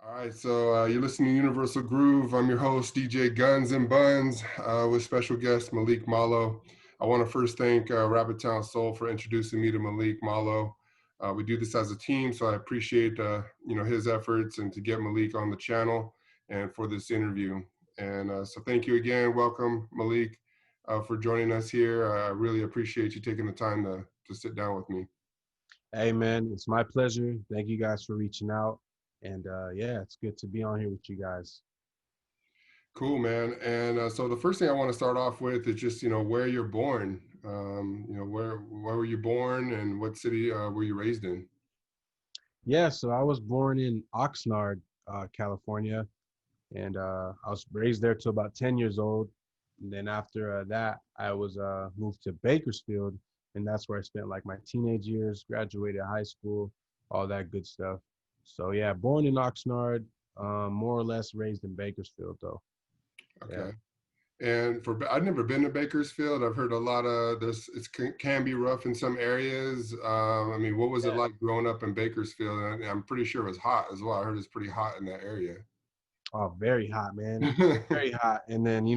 All right, so you're listening to Universal Groove. I'm your host, DJ Guns and Buns, with special guest Malik Malo. I want to first thank Rabbit Town Soul for introducing me to Malik Malo. We do this as a team, so I appreciate his efforts and to get Malik on the channel and for this interview. And so thank you again. Welcome, Malik, for joining us here. I really appreciate you taking the time to sit down with me. Hey man, it's my pleasure. Thank you guys for reaching out. And yeah, it's good to be on here with you guys. Cool, man. And so the first thing I want to start off with is just where you're born. Where were you born, and what city were you raised in? Yeah, so I was born in Oxnard, California, and I was raised there till about 10 years old. And then after that, I was moved to Bakersfield, and that's where I spent like my teenage years, graduated high school, all that good stuff. So yeah, born in Oxnard, more or less raised in Bakersfield though. Yeah. Okay. And I've never been to Bakersfield. I've heard a lot of this. It can be rough in some areas. I mean, what was it like growing up in Bakersfield? And I'm pretty sure it was hot as well. I heard it's pretty hot in that area. Oh, very hot, man. Very hot. And then,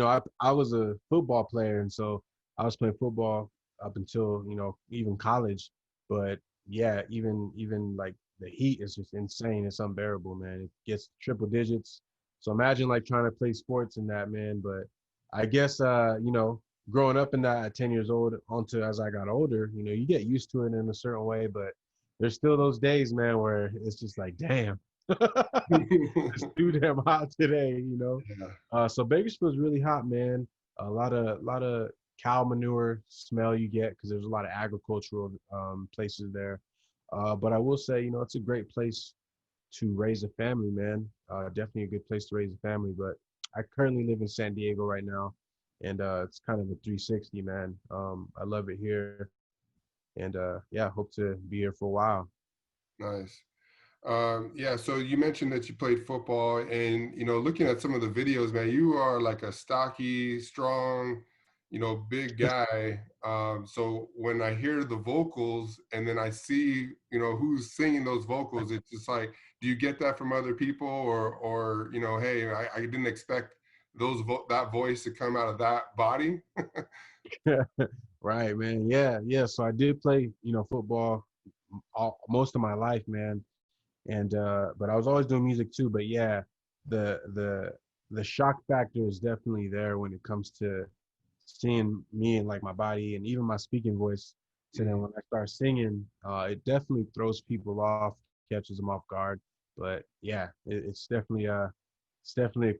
I was a football player, and so I was playing football up until, even college. But yeah, even like the heat is just insane. It's unbearable, man. It gets triple digits. So imagine like trying to play sports in that, man. But I guess growing up in that at 10 years old onto as I got older, you get used to it in a certain way, but there's still those days, man, where it's just like, damn. It's too damn. Yeah. So Bakersfield's really hot, man. A lot of cow manure smell you get because there's a lot of agricultural places there. But I will say, it's a great place to raise a family, man. Definitely a good place to raise a family. But I currently live in San Diego right now, and it's kind of a 360, man. I love it here, and yeah, hope to be here for a while. Nice. Yeah, so you mentioned that you played football, and looking at some of the videos, man, you are like a stocky, strong, big guy. So when I hear the vocals, and then I see, who's singing those vocals, it's just like, do you get that from other people, or hey, I didn't expect that voice to come out of that body. Right, man. Yeah, yeah. So I did play, football most of my life, man. And but I was always doing music too. But yeah, the the the shock factor is definitely there when it comes to seeing me and like my body and even my speaking voice. So then when I start singing, it definitely throws people off, catches them off guard. But yeah, it's definitely a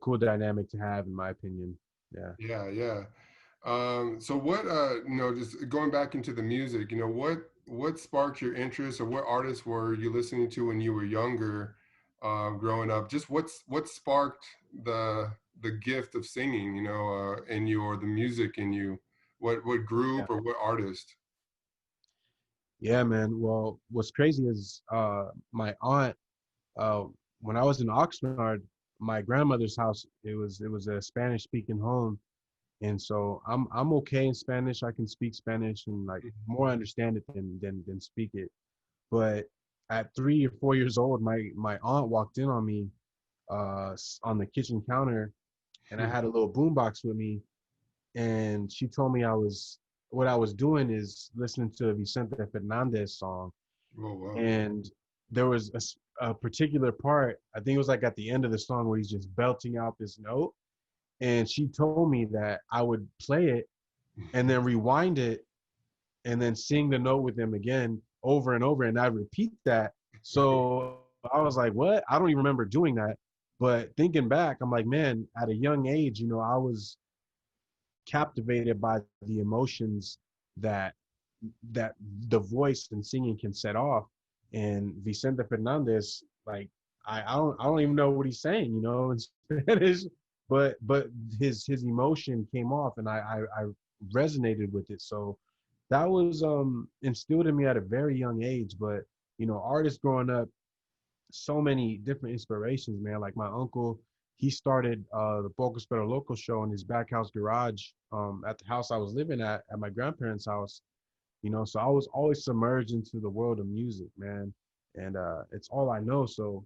cool dynamic to have, in my opinion. Yeah. Yeah, yeah. So what, just going back into the music, what sparked your interest, or what artists were you listening to when you were younger, growing up? Just what sparked the gift of singing, in you, or the music in you? What Yeah. group or what artist? Yeah, man. Well, what's crazy is my aunt, uh, when I was in Oxnard, my grandmother's house, it was a Spanish speaking home. And so I'm okay in Spanish. I can speak Spanish and like more understand it than speak it. But at 3 or 4 years old, my aunt walked in on me on the kitchen counter, and I had a little boombox with me, and she told me what I was doing is listening to a Vicente Fernandez song, Oh, wow. and there was a particular part. I think it was like at the end of the song where he's just belting out this note, and she told me that I would play it and then rewind it and then sing the note with him again over and over, and I repeat that. So I was like, what? I don't even remember doing that. But thinking back, I'm like, man, at a young age, I was captivated by the emotions that that the voice and singing can set off. And Vicente Fernandez, like, I don't even know what he's saying, in Spanish, but his emotion came off, and I resonated with it. So that was instilled in me at a very young age. But artists growing up, so many different inspirations, man. Like my uncle, he started the Pocos Pero Local show in his back house garage, at the house I was living at my grandparents' house. So I was always submerged into the world of music, man. And it's all I know. So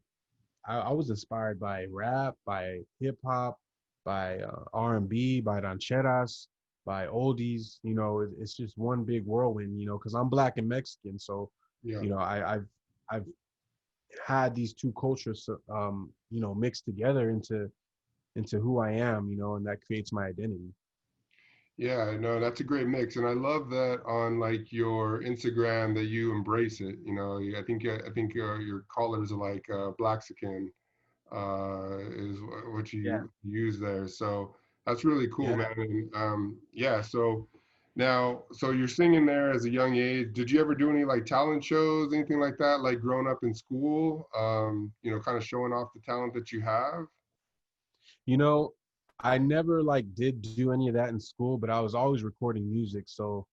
I was inspired by rap, by hip hop, by R&B, by rancheras, by oldies. You know, it's just one big whirlwind. You know, because I'm black and Mexican, so Yeah. you know, I've had these two cultures, you know, mixed together into who I am. You know, and that creates my identity. Yeah, no, that's a great mix, and I love that on like your Instagram that you embrace it. You know, I think your colors are like Blaxican, is what Yeah, you use there. So that's really cool, yeah. man. And yeah, so now, so you're singing there as a young age. Did you ever do any like talent shows, anything like that, like growing up in school? You know, kind of showing off the talent that you have. You know, I never like did do any of that in school, but I was always recording music. So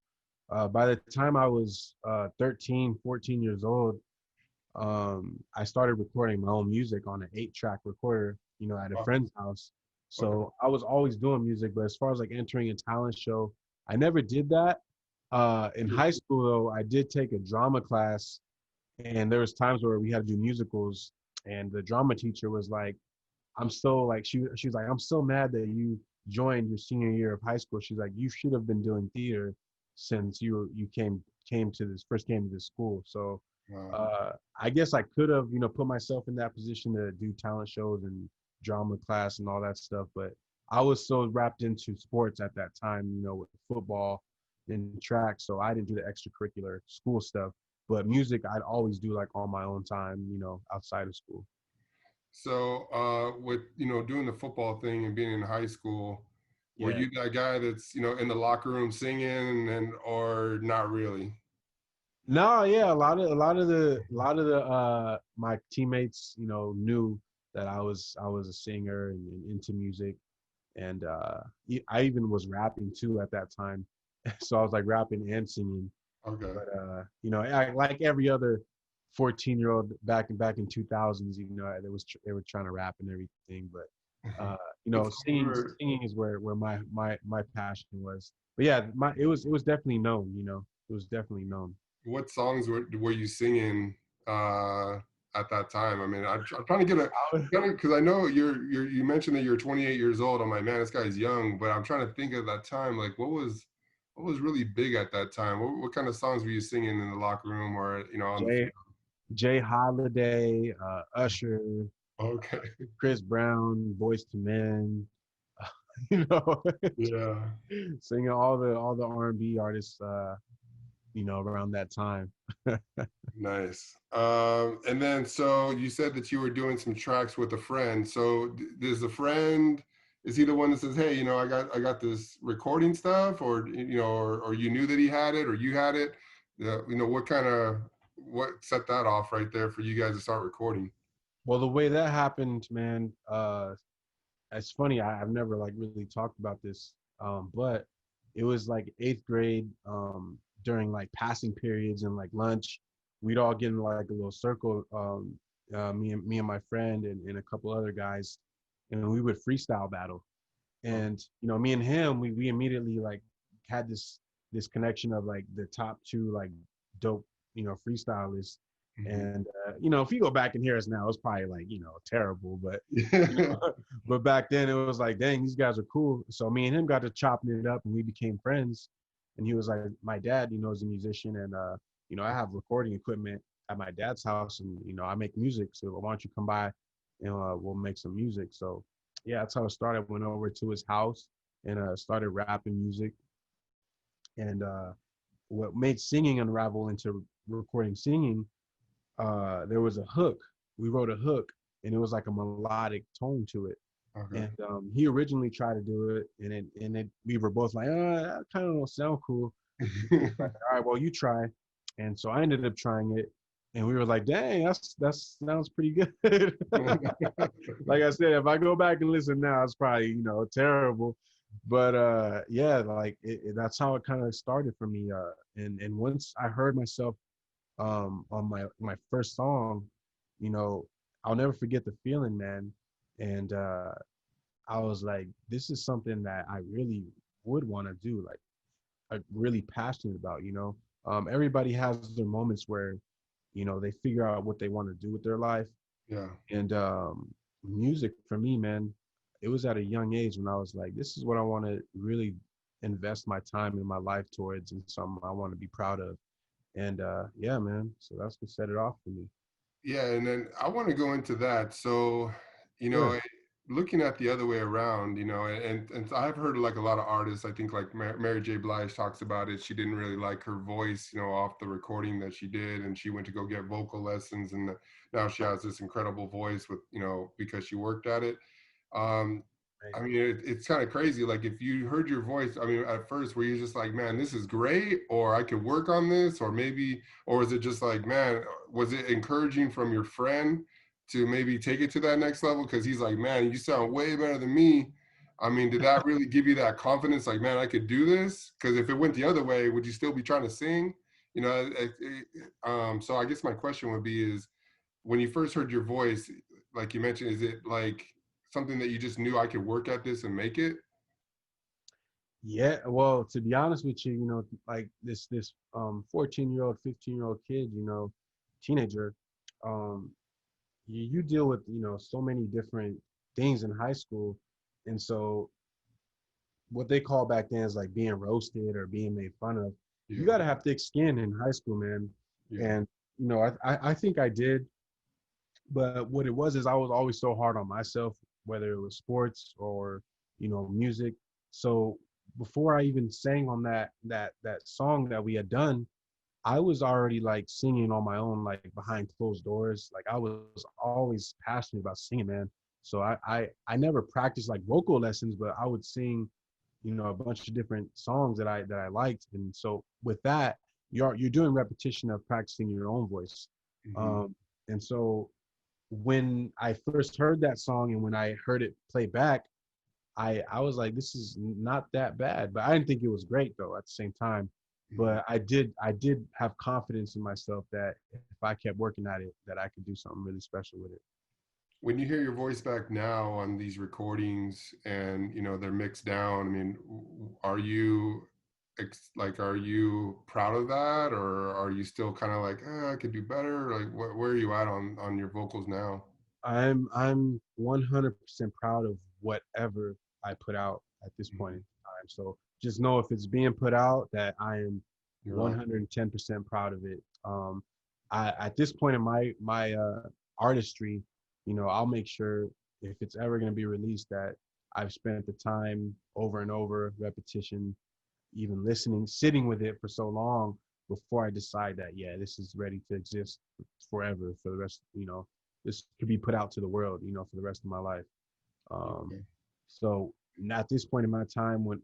by the time I was 13, 14 years old, I started recording my own music on an 8-track recorder, you know, at a Oh, friend's house. okay. So I was always doing music, but as far as like entering a talent show, I never did that. In high school, though, I did take a drama class, and there was times where we had to do musicals, and the drama teacher was like, I'm so like she was like, I'm so mad that you joined your senior year of high school. She's like, you should have been doing theater since you came to this first came to this school. So Wow. I guess I could have, you know, put myself in that position to do talent shows and drama class and all that stuff, but I was so wrapped into sports at that time, you know, with football and track, so I didn't do the extracurricular school stuff. But music, I'd always do like on my own time, you know, outside of school. So, with you know doing the football thing and being in high school, were Yeah. you that guy that's you know in the locker room singing and or not really? No, yeah, a lot of the my teammates, you know, knew that I was a singer and into music, and I even was rapping too at that time. So I was like rapping and singing. Okay. But you know, like every other 14-year-old back in 2000s, you know, they were trying to rap and everything. But you know, What's singing were singing is where my passion was. But yeah, my it was definitely known. You know, it was definitely known. what songs were you singing uh, at that time? I mean, I'm trying to get a I was, because I know you mentioned that you're 28 years old. I'm like, man, this guy's young, but I'm trying to think of that time. Like, what was really big at that time? What kind of songs were you singing in the locker room or you know on the Jay field? Jay Holiday, Usher, Okay. Chris Brown, Boys to Men, you know, Yeah. singing all the R&B artists, you know, around that time. Nice. And then so you said that you were doing some tracks with a friend. So does the friend, is he the one that says, "Hey, you know, I got this recording stuff," or you know, or you knew that he had it, or you had it? You know, what set that off right there for you guys to start recording? Well, the way that happened, man, it's funny. I've never like really talked about this, but it was like eighth grade, during like passing periods and like lunch. We'd all get in like a little circle, me and my friend and a couple other guys, and we would freestyle battle. Oh, And you know, me and him, we immediately like had this connection of like the top two like dope, you know, freestylists. mhm. And you know, if you go back and hear us now, it's probably like, you know, terrible, but you Yeah. know, but back then it was like, dang, these guys are cool. So me and him got to chopping it up, and we became friends. And he was like, my dad, you know, is a musician, and you know, I have recording equipment at my dad's house, and you know, I make music. So why don't you come by and we'll make some music? So yeah, that's how it started. Went over to his house and started rapping music. And what made singing unravel into recording singing, there was a hook. We wrote a hook, and it was like a melodic tone to it. Okay. And he originally tried to do it, and we were both like, that kind of don't sound cool. Like, all right, well, you try. And so I ended up trying it, and we were like, dang, that sounds pretty good. Like I said, if I go back and listen now, it's probably, you know, terrible. But yeah, like that's how it kind of started for me. And once I heard myself on my first song, you know, I'll never forget the feeling, man. And I was like, this is something that I really would want to do, like I'm really passionate about, you know. Everybody has their moments where, you know, they figure out what they want to do with their life. Yeah. And music for me, man, it was at a young age when I was like, this is what I want to really invest my time in my life towards, and something I want to be proud of. And yeah, man, so that's what set it off for me. Yeah, and then I want to go into that. So, you Sure. know, looking at the other way around, and I've heard like a lot of artists. I think like Mary J. Blige talks about it. She didn't really like her voice, off the recording that she did, and she went to go get vocal lessons, and now she has this incredible voice with, because she worked at it. Um, Right. I mean, it's kind of crazy. Like if you heard your voice, I mean, at first, were you just like, man, this is great, or I could work on this, or maybe, or was it just like, man, was it encouraging from your friend to maybe take it to that next level? Because he's like, man, you sound way better than me. I mean, did that really give you that confidence? Like, man, I could do this. Because if it went the other way, would you still be trying to sing? So I guess my question would be is, when you first heard your voice, like you mentioned, is it like something that you just knew I could work at this and make it? Yeah, well, to be honest with you, like this 14-year-old, 15-year-old kid, teenager, um, you deal with, so many different things in high school. And so what they call back then is like being roasted or being made fun of. You Yeah, got to have thick skin in high school, man. yeah, And, I think I did. But what it was is I was always so hard on myself, whether it was sports or, music. So before I even sang on that song that we had done, I was already like singing on my own, like behind closed doors. Like I was always passionate about singing, man. So I never practiced like vocal lessons, but I would sing, a bunch of different songs that I liked. And so with that, you're doing repetition of practicing your own voice. hmm Um, and so when I first heard that song and when I heard it play back, I was like, this is not that bad. But I didn't think it was great though at the same time. hmm But I did have confidence in myself that if I kept working at it, that I could do something really special with it. When you hear your voice back now on these recordings and they're mixed down, I mean, are you like, are you proud of that, or are you still kind of like, I could do better? Like, where are you at on your vocals now? I'm 100% proud of whatever I put out at this point Mhm. in time. So just know if it's being put out that I am You're right. 110% proud of it. I at this point in my artistry, I'll make sure if it's ever going to be released that I've spent the time over and over, repetition, even listening, sitting with it for so long before I decide that, yeah, this is ready to exist forever for the rest, this could be put out to the world, for the rest of my life. Um, Okay. so at this point in my time, when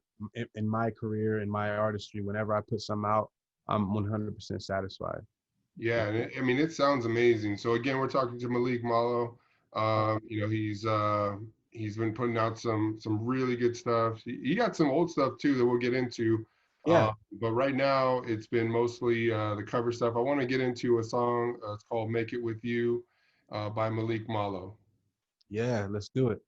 in my career, in my artistry, whenever I put something out, I'm 100% satisfied. Yeah, Yeah. and I mean, it sounds amazing. So again, we're talking to Malik Malo. Uh, He's been putting out some really good stuff. He got some old stuff too that we'll get into. yeah. But right now, it's been mostly the cover stuff. I want to get into a song. It's called "Make It With You" by Malik Malo. Yeah. Let's do it.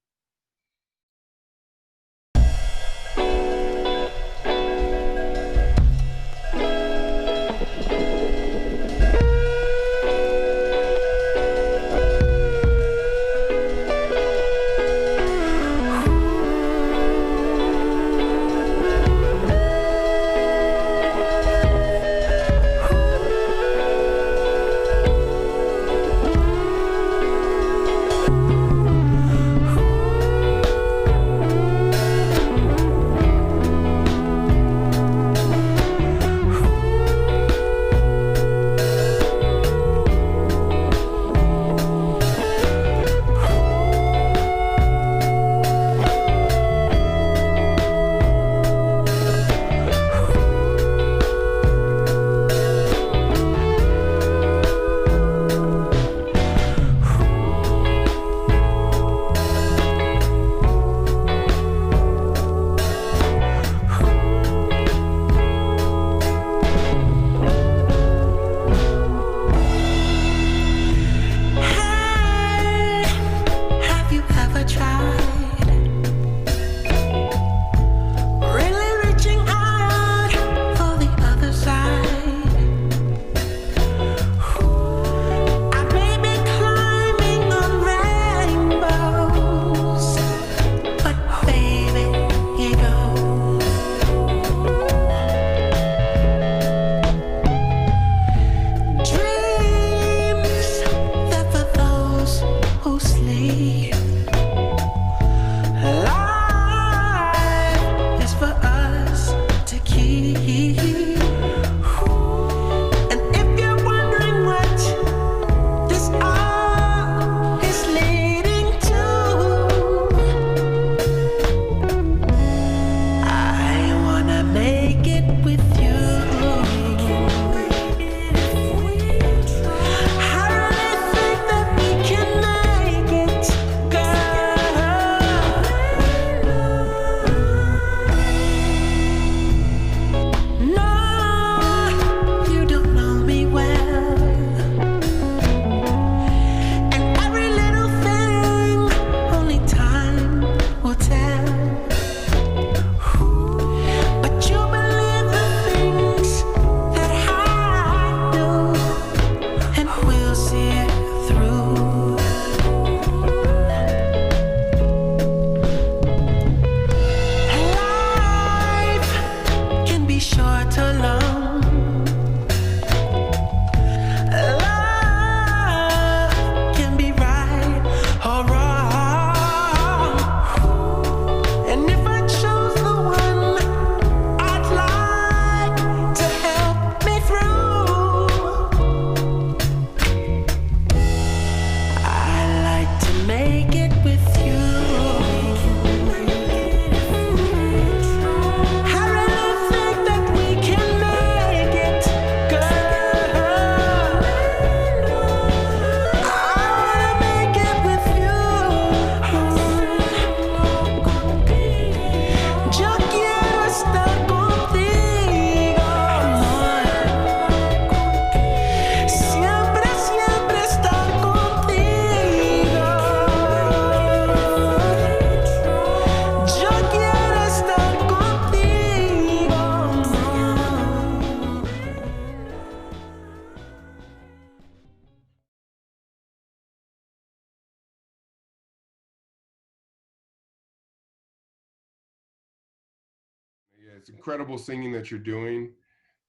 it's incredible singing that you're doing,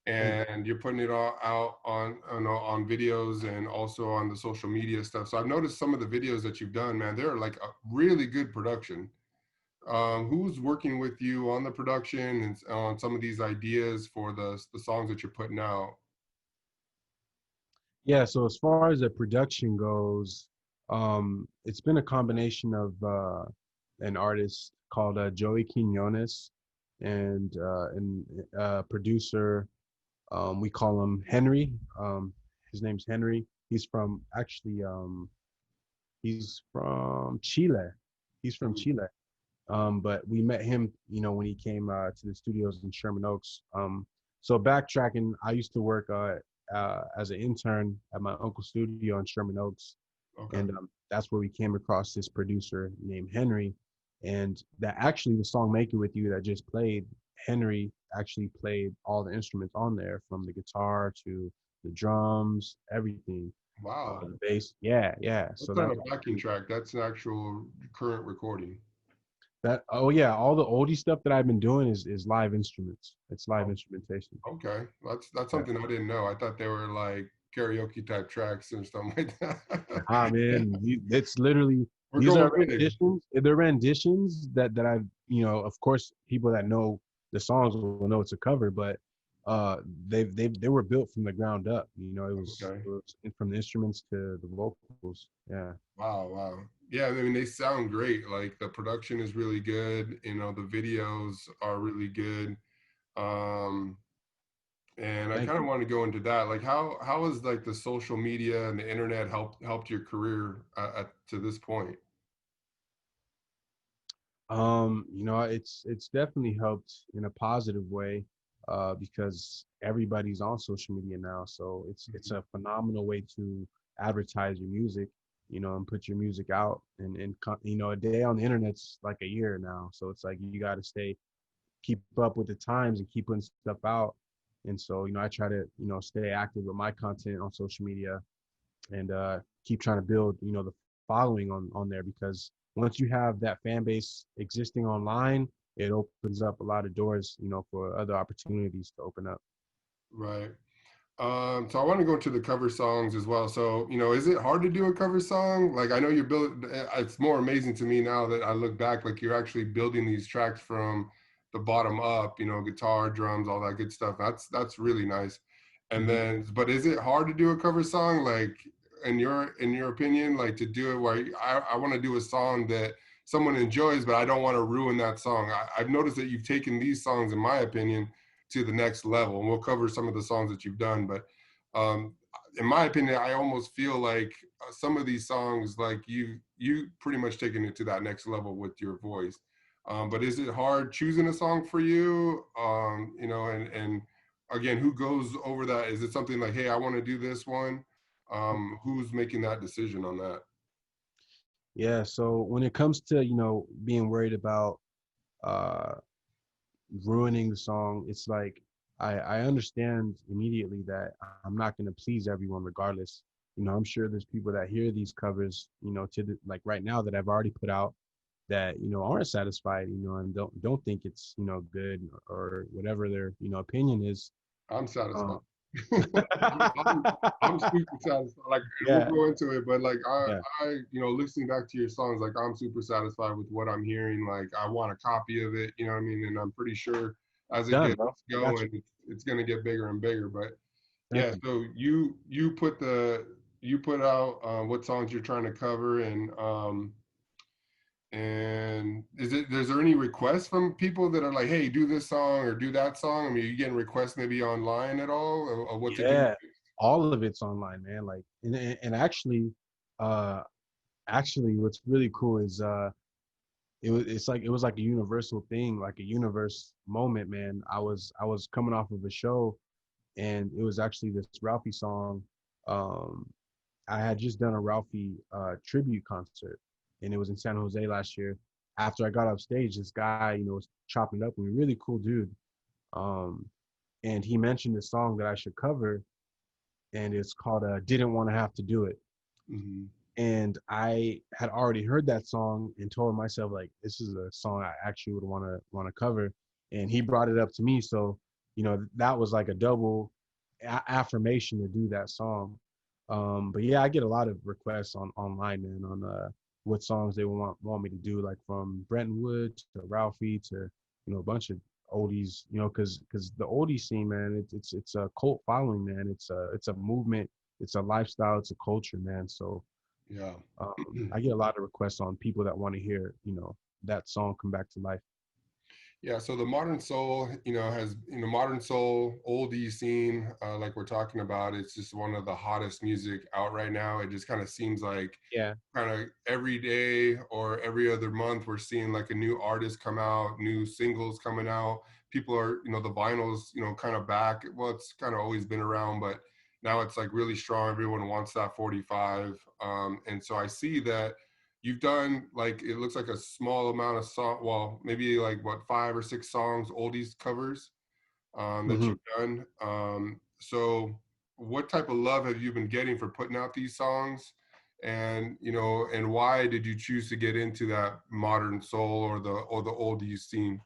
Thank and you're putting it all out on videos and also on the social media stuff. So I've noticed some of the videos that you've done, man, they're like a really good production. Who's working with you on the production and on some of these ideas for the songs that you're putting out? Yeah, so as far as the production goes, it's been a combination of an artist called Joey Quinones and producer. We call him Henry. His name's Henry. He's from actually he's from Chile. He's from Mhm. Chile. But we met him, when he came to the studios in Sherman Oaks. So backtracking, I used to work as an intern at my uncle's studio in Sherman Oaks, Okay. and that's where we came across this producer named Henry, and that actually the song "Make It With You" that just played, Henry actually played all the instruments on there, from the guitar to the drums, everything, Wow. the bass. Yeah, yeah. So That's not that's a backing track. That's an actual current recording. that. Oh yeah, all the oldie stuff that I've been doing is live instruments. It's live Oh, instrumentation. okay. That's Yeah. something I didn't know. I thought they were like karaoke type tracks and stuff like that. Ah man, it's literally We're these going are big. renditions. They're renditions that I've, of course, people that know the songs will know it's a cover, but uh, they were built from the ground up. Okay. It was from the instruments to the vocals. Yeah. Wow, wow. Yeah, I mean they sound great. Like the production is really good. The videos are really good. Um, and I Thank kind of you. want to go into that. Like how has like the social media and the internet helped your career to this point? It's definitely helped in a positive way, because everybody's on social media now. So it's Mhm. a phenomenal way to advertise your music, and put your music out. And a day on the internet's like a year now. So it's like you got to keep up with the times and keep putting stuff out. And so, I try to, stay active with my content on social media, and keep trying to build, the following on there, because once you have that fan base existing online, it opens up a lot of doors, for other opportunities to open up. Right. So I want to go into the cover songs as well. So, is it hard to do a cover song? Like I know you're building, it's more amazing to me now that I look back, like you're actually building these tracks from the bottom up, guitar, drums, all that good stuff. That's really nice. And Mhm. then, but is it hard to do a cover song? Like in your opinion, like to do it where I want to do a song that someone enjoys, but I don't want to ruin that song. I've noticed that you've taken these songs, in my opinion, to the next level. And we'll cover some of the songs that you've done. But um, in my opinion, I almost feel like some of these songs, like you pretty much taking it to that next level with your voice. But is it hard choosing a song for you? And again, who goes over that? Is it something like, hey, I want to do this one? Who's making that decision on that? Yeah. So when it comes to, being worried about uh, ruining the song, it's like I understand immediately that I'm not going to please everyone regardless. I'm sure there's people that hear these covers, like right now that I've already put out, that aren't satisfied, and don't think it's good, or whatever their opinion is. I'm satisfied. Um, I'm super satisfied. Like we'll yeah, go into it, but like yeah, listening back to your songs, like I'm super satisfied with what I'm hearing. Like I want a copy of it, you know what I mean? And I'm pretty sure as it done, gets bro. I got going, you. it's gonna get bigger and bigger. But Thank yeah, you. so you put out what songs you're trying to cover, and is there any requests from people that are like, hey, do this song or do that song? I mean, are you getting requests maybe online at all of what to do? Yeah, all of it's online, man. Like, and uh, actually, what's really cool is it was like a universal thing, like a universe moment, man. I was coming off of a show, and it was actually this Ralphie song. Um, I had just done a Ralphie tribute concert, and it was in San Jose last year. After I got off stage, this guy, was chopping it up with me, really cool dude. Um, and he mentioned this song that I should cover, and it's called "Didn't Want to Have to Do It." Hmm. And I had already heard that song and told myself, like, this is a song I actually would want to cover. and he brought it up to me. So, that was like a double affirmation to do that song. But yeah, I get a lot of requests on online, man, on what songs they want me to do, like from Brentwood to Ralphie to a bunch of oldies, because the oldie scene, man, it's a cult following, man. It's a movement, it's a lifestyle, it's a culture, man. So Yeah. I get a lot of requests on people that want to hear, that song come back to life. Yeah, so the modern soul, has modern soul oldie scene, like we're talking about. It's just one of the hottest music out right now. It just kind of seems like Yeah. kind of every day or every other month we're seeing like a new artist come out, new singles coming out. People are, the vinyls, kind of back. Well, it's kind of always been around, but now it's like really strong. Everyone wants that 45. And so I see that you've done, like, it looks like a small amount of song, well, maybe like what, 5 or 6 songs, oldies covers, that Hmm. you've done. So what type of love have you been getting for putting out these songs? And and why did you choose to get into that modern soul or the oldies scene?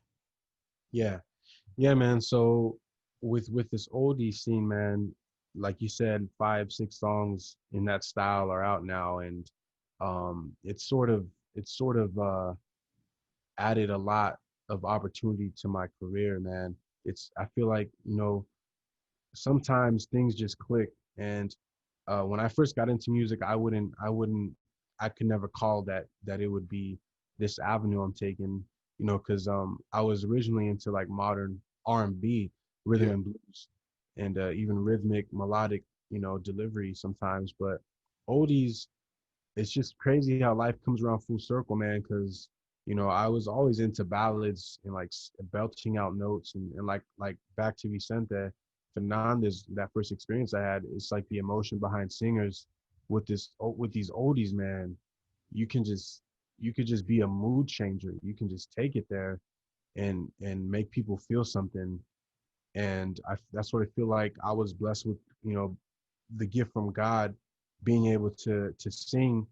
Yeah. Yeah, man. So with this oldie scene, man, like you said, 5, 6 songs in that style are out now, and it's sort of added a lot of opportunity to my career, man. I feel like, sometimes things just click, and when I first got into music, I could never call that it would be this avenue I'm taking, because I was originally into like modern R&B, rhythm Yeah. and blues, and even rhythmic melodic, delivery sometimes. But oldies, it's just crazy how life comes around full circle, man. Because I was always into ballads and like belching out notes, and like back to Vicente Fernandez, that first experience I had. It's like the emotion behind singers with these oldies, man. You can just you could just be a mood changer. You can just take it there and make people feel something. And that's what I feel like I was blessed with, the gift from God, being able to sing,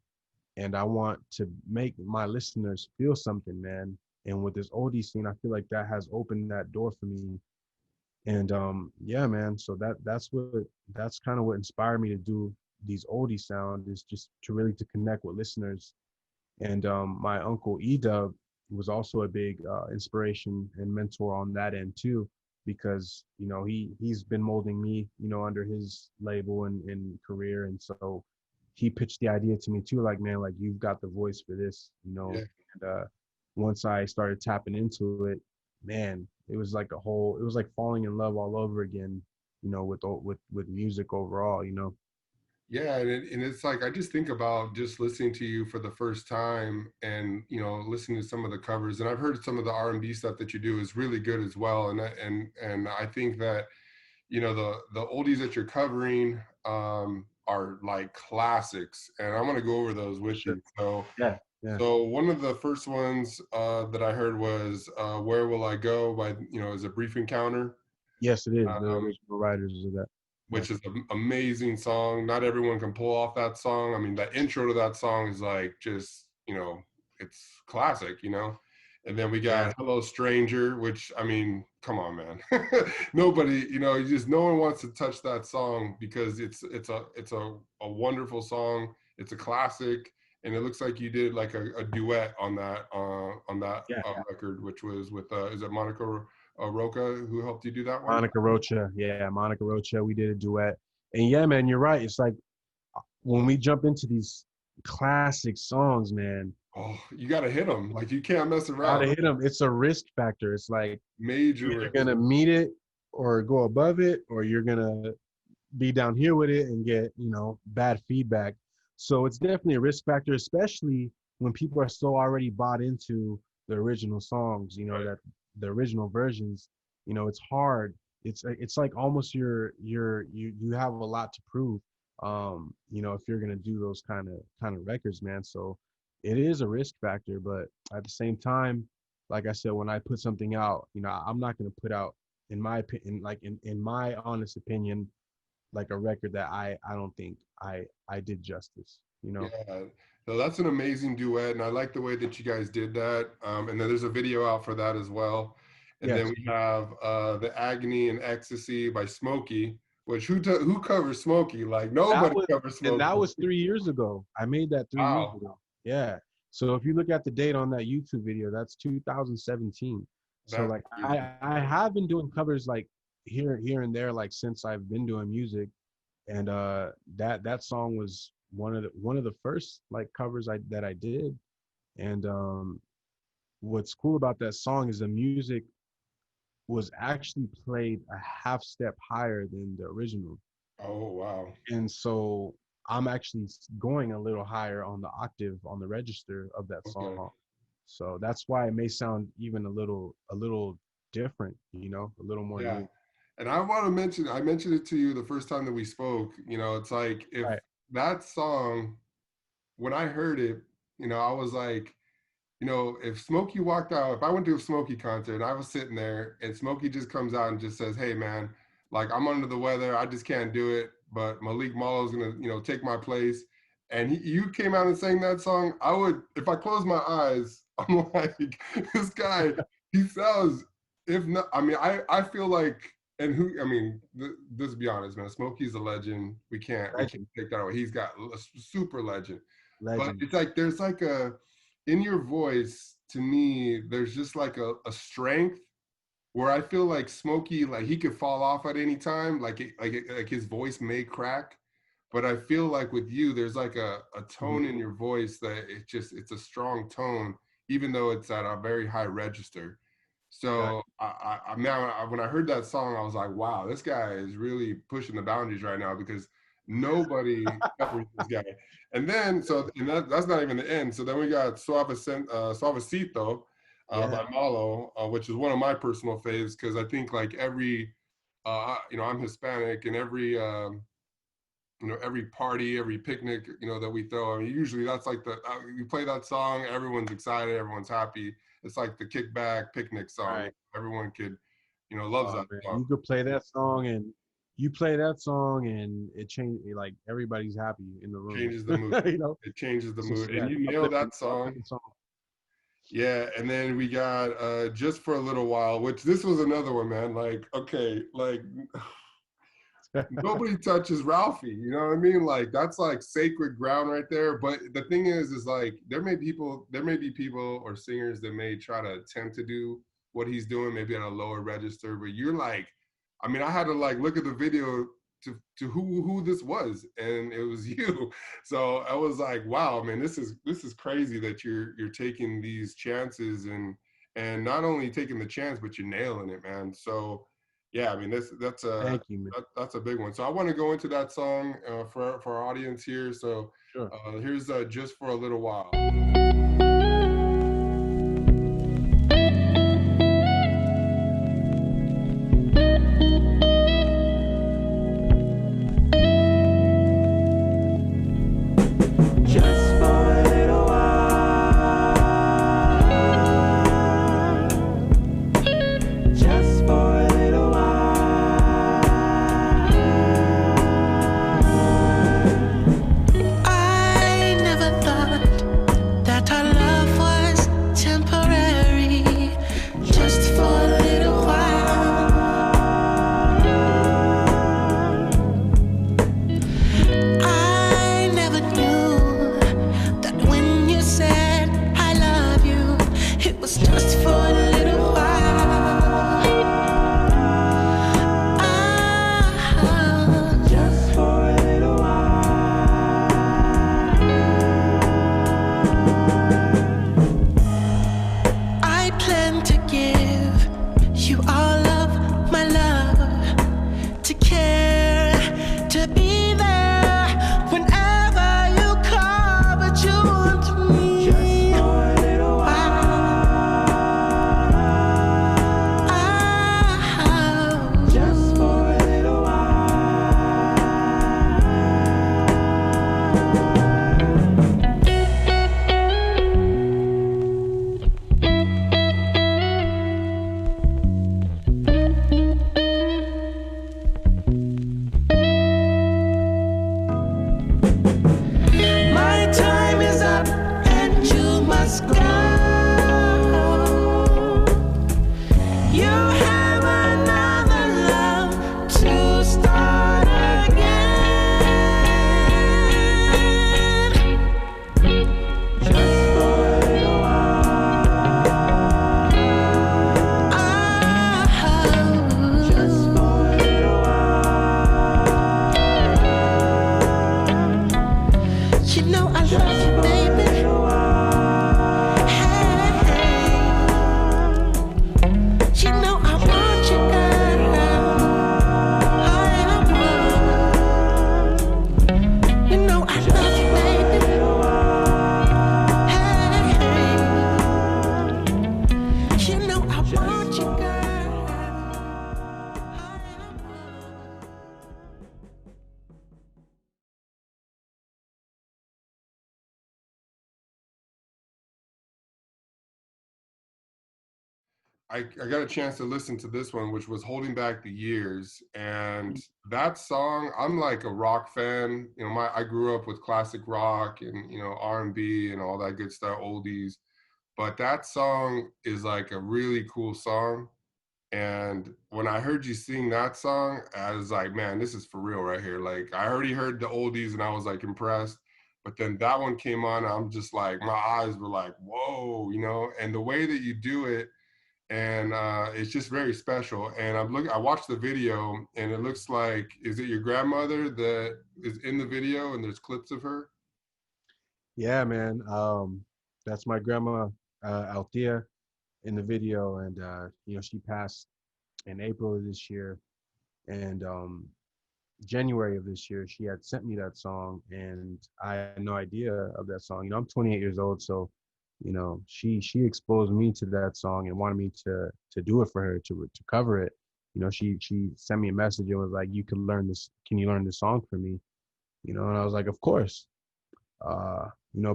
and I want to make my listeners feel something, man. And with this oldie scene, I feel like that has opened that door for me. And yeah, man. So that's kind of what inspired me to do these oldie sound, is just to really to connect with listeners. And my uncle Edub was also a big inspiration and mentor on that end too, because he's been molding me, under his label and career. And so he pitched the idea to me too, like, man, like, you've got the voice for this, Yeah. And once I started tapping into it, man, it was like falling in love all over again, with music overall, Yeah, and it's like I just think about just listening to you for the first time, and listening to some of the covers, and I've heard some of the R&B stuff that you do is really good as well, and I think that the oldies that you're covering are like classics, and I'm gonna go over those for with sure. you. So Yeah, yeah. so one of the first ones that I heard was "Where Will I Go" by is a brief encounter. Yes, it is. The Um, original writers of that. Yeah. which is an amazing song. Not everyone can pull off that song. I mean, the intro to that song is like just, it's classic. And then we Yeah. got Hello Stranger, which, I mean, come on, man. Nobody, no one wants to touch that song because it's a wonderful song. It's a classic. And it looks like you did like a duet on that Yeah. record, which was with is it Monica Roca who helped you do that one? Monica Rocha. Yeah, Monica Rocha. We did a duet. And yeah, man, you're right. It's like when we jump into these classic songs, man, Oh, you got to hit them. Like you can't mess gotta around. hit them. It's a risk factor. It's like Major you're either risk. gonna meet it or go above it, or you're gonna be down here with it and get, bad feedback. So it's definitely a risk factor, especially when people are so already bought into the original songs, Right. that the original versions, it's hard. It's like almost you have a lot to prove, if you're gonna do those kind of records, man. So it is a risk factor, but at the same time, like I said, when I put something out, I'm not gonna put out, in my opinion, like in my honest opinion, like a record that I don't think I did justice, Yeah. So that's an amazing duet, and I like the way that you guys did that. And then there's a video out for that as well. And then Yes. we have the Agony and Ecstasy by Smokey, which who covers Smokey? Like That nobody was covers and Smokey. that was 3 years ago. I made that 3 years Wow, ago. Yeah. So if you look at the date on that YouTube video, that's 2017. So that's like crazy. I have been doing covers like here and there like since I've been doing music, and that song was one of the first like covers I did. And what's cool about that song is the music was actually played a half step higher than the original. Oh wow. And so I'm actually going a little higher on the octave on the register of that Okay. song. So that's why it may sound even a little different, a little more Yeah. new. And I want to mention, I mentioned it to you the first time that we spoke. It's like if Right. that song, when I heard it, I was like, if Smokey walked out, if I went to a Smokey concert and I was sitting there and Smokey just comes out and just says, "Hey man, like I'm under the weather, I just can't do it, but Malik Malo's gonna, take my place." And you came out and sang that song, I would, if I close my eyes, I'm like, this guy, he sounds, if not, I mean, I feel like, and who, I mean, let's be honest, man, Smokey's a legend. We can't Legend. take that away. He's got a super legend, but Legend. it's like there's like a in your voice, to me, there's just like a strength where I feel like Smokey, like he could fall off at any time, like his voice may crack, but I feel like with you, there's like a tone Mhm. in your voice that it's a strong tone, even though it's at a very high register. Got So when I heard that song, I was like, wow, this guy is really pushing the boundaries right now because nobody covers this guy. And then, that's not even the end. So then we got Suavecito Yeah. by Malo, which is one of my personal faves because I think like I'm Hispanic, and every party, every picnic, that we throw. I mean, usually that's like you play that song, everyone's excited, everyone's happy. It's like the kickback picnic song. Right. Everyone loves Oh that man, song. you could play that song and you play that song and it change like everybody's happy in the room. Changes the mood. you know. It changes the So mood, and yeah, you nail uplifting, that song. uplifting song. Yeah, and then we got Just for a Little While, which this was another one, man. Like, okay, like nobody touches Ralphie. You know what I mean? Like that's like sacred ground right there. But the thing is like there may be people or singers that may try to attempt to do what he's doing, maybe at a lower register. But you're like, I mean, I had to like look at the video to who this was, and it was you. So I was like, wow, man, this is crazy that you're taking these chances and not only taking the chance, but you're nailing it, man. So yeah, I mean, Thank you, man. that's a big one. So I want to go into that song for our audience here. So Sure. here's Just for a Little While. Just for a little while. Just for a little while. I never thought that I got a chance to listen to this one, which was Holding Back the Years. And that song, I'm like a rock fan. You know, I grew up with classic rock and, you know, R&B and all that good stuff, oldies. But that song is like a really cool song. And when I heard you sing that song, I was like, man, this is for real right here. Like, I already heard the oldies and I was like impressed. But then that one came on, I'm just like, my eyes were like, whoa, you know, and the way that you do it, and it's just very special. And I watched the video, and it looks like, is it your grandmother that is in the video, and there's clips of her? Yeah, man. That's my grandma, Althea, in the video, and she passed in April of this year, and January of this year, she had sent me that song, and I had no idea of that song. I'm 28 years old, so she exposed me to that song and wanted me to do it for her, to cover it. She sent me a message and was like, "You can learn this. Can you learn this song for me?" And I was like, "Of course." But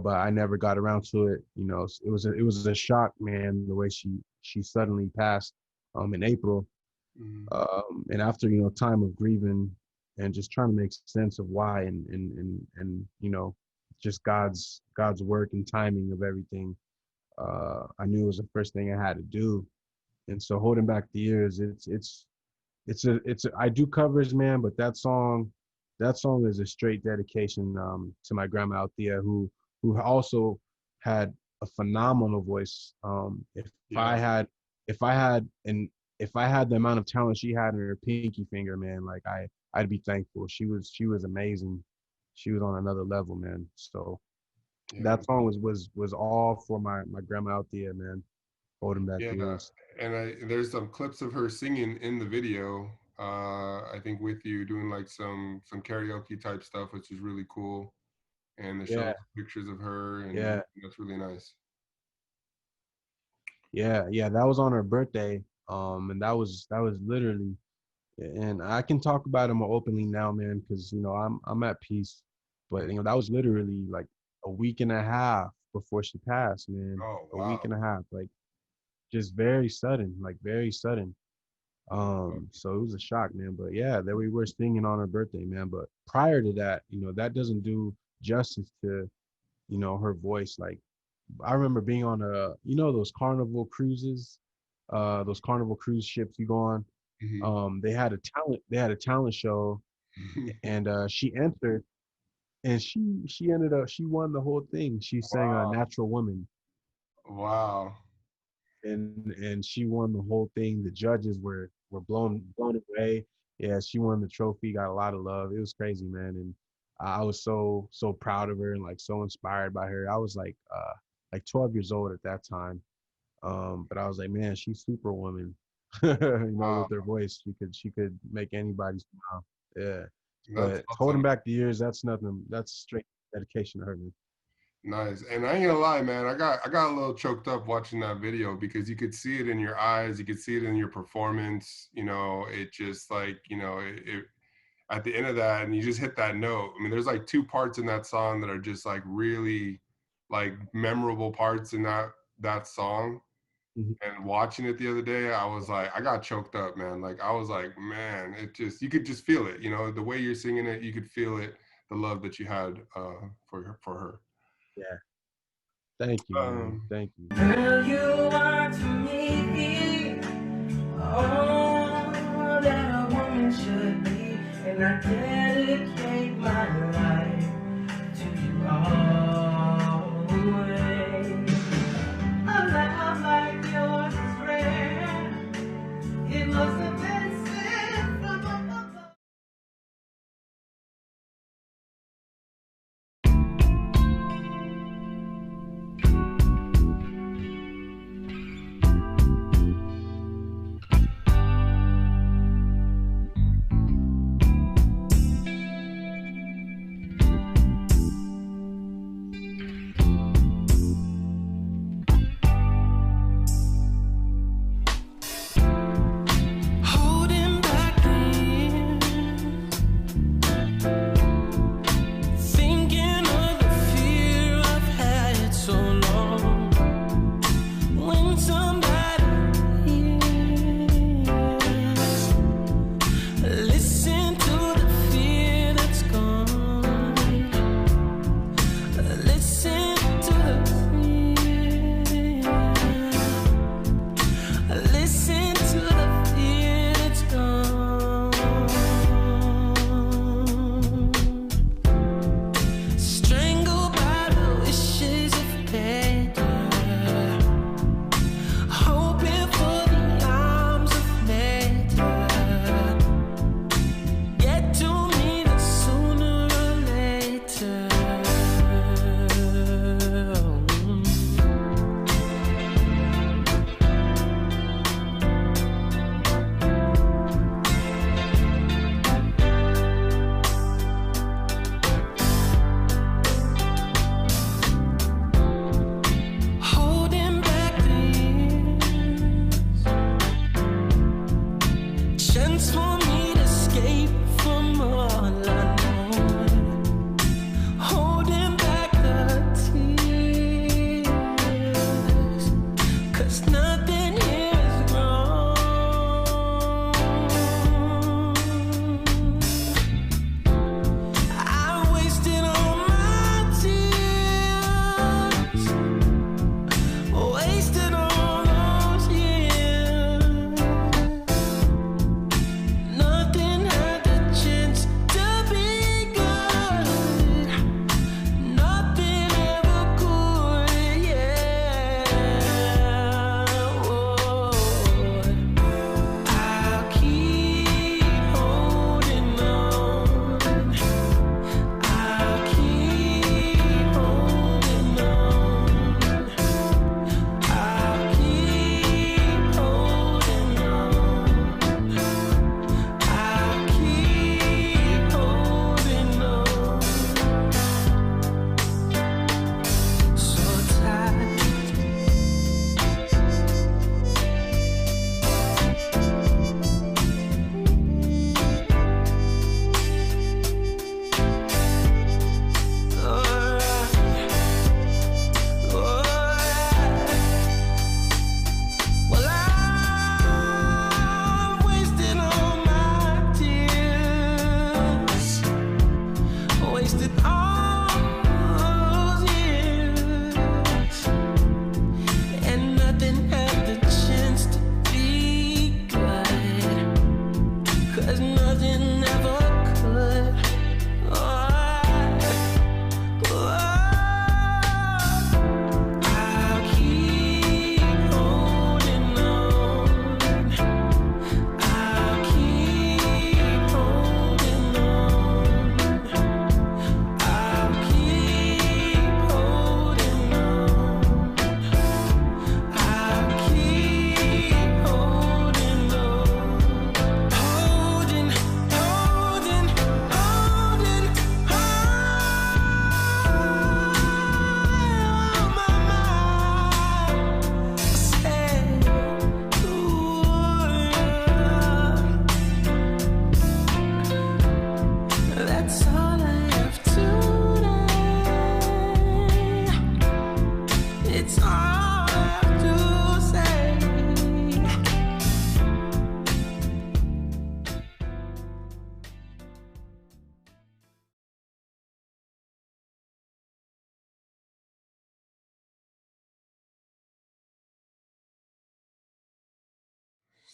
I never got around to it. It was a shock, man, the way she suddenly passed in April. Mm. And after time of grieving and just trying to make sense of why, and just God's work and timing of everything, I knew it was the first thing I had to do. And so Holding Back the Years, I do covers, man, but that song is a straight dedication to my grandma Althea, who also had a phenomenal voice. If I Yeah. had the amount of talent she had in her pinky finger, man, like I'd be thankful. She was amazing. She was on another level, man. So Yeah. that song was all for my grandma Althea, man. Holding Back the Yeah. Years. And there's some clips of her singing in the video. I think with you doing like some karaoke type stuff, which is really cool. And it Yeah, shows pictures of her, and yeah, that's really nice. yeah. That was on her birthday. And that was literally, and I can talk about it more openly now, man, because I'm at peace. But that was literally like a week and a half before she passed, man. Oh, A week wow. and a half, like just very sudden, like very sudden. So it was a shock, man. But yeah, there we were singing on her birthday, man. But prior to that, that doesn't do justice to, her voice. Like I remember being on those carnival cruises, those carnival cruise ships you go on. Mhm. They had a talent show, and she entered, and she won the whole thing. She sang a Wow. Natural Woman, Wow. and she won the whole thing. The judges were blown away. Yeah, she won the trophy, got a lot of love. It was crazy, man, and I was so proud of her and like so inspired by her. I was like 12 years old at that time. But I was like, man, she's Superwoman. Wow. With her voice, she could make anybody smile. Yeah. That's But Holding awesome. Back the Years, that's nothing. That's straight dedication to her, man. Nice. And I ain't gonna lie, man, I got a little choked up watching that video because you could see it in your eyes, you could see it in your performance, it just like, it at the end of that, and you just hit that note. I mean, there's like two parts in that song that are just like really like memorable parts in that song. Mhm. And watching it the other day, I was like, I got choked up, man. Like I was like, man, you could just feel it, the way you're singing it, you could feel it, the love that you had for Yeah. Thank you, her. man. Thank you. Girl, you are to me all that a woman should be, and I dedicate my life to you always. A love like yours is rare. It must have been sent from above.